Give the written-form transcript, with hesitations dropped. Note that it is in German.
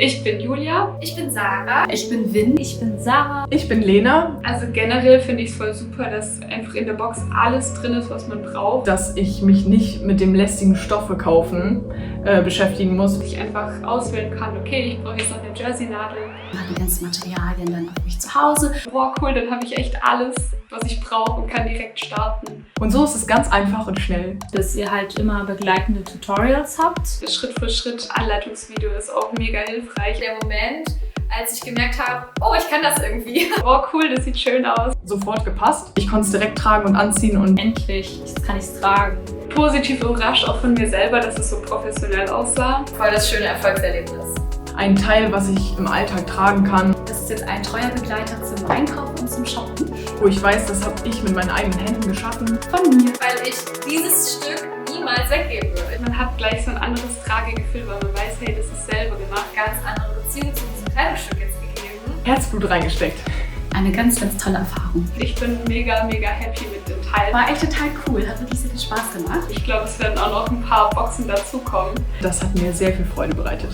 Ich bin Julia. Ich bin Sarah. Ich bin Vin. Ich bin Sarah. Ich bin Lena. Also generell finde ich es voll super, dass einfach in der Box alles drin ist, was man braucht. Dass ich mich nicht mit dem lästigen Stoffe kaufen beschäftigen muss. Dass ich einfach auswählen kann, okay, ich brauche jetzt noch eine Jersey-Nadel. Die ganzen Materialien dann auf mich zu Hause. Boah, cool, dann habe ich echt alles, was ich brauche und kann direkt starten. Und so ist es ganz einfach und schnell. Dass ihr halt immer begleitende Tutorials habt. Das Schritt-für-Schritt-Anleitungsvideo ist auch mega hilfreich. Der Moment, als ich gemerkt habe, oh, ich kann das irgendwie. Boah, cool, das sieht schön aus. Sofort gepasst. Ich konnte es direkt tragen und anziehen und Endlich, jetzt kann ich es tragen. Positiv überrascht auch von mir selber, dass es so professionell aussah. Voll das schöne Erfolgserlebnis. ein Teil, was ich im Alltag tragen kann. Das ist jetzt ein treuer Begleiter zum Einkaufen und zum Shoppen. Wo ich weiß, das habe ich mit meinen eigenen Händen geschaffen. Von mir. Weil ich dieses Stück niemals weggeben würde. Man hat gleich so ein anderes Tragegefühl, weil man weiß, hey, das ist selber gemacht. Ganz andere Beziehung zu diesem Kleidungsstück jetzt gegeben. Herzblut reingesteckt. Eine ganz, ganz tolle Erfahrung. Ich bin mega, mega happy mit dem Teil. War echt total cool, hat wirklich sehr viel Spaß gemacht. Ich glaube, es werden auch noch ein paar Boxen dazukommen. Das hat mir sehr viel Freude bereitet.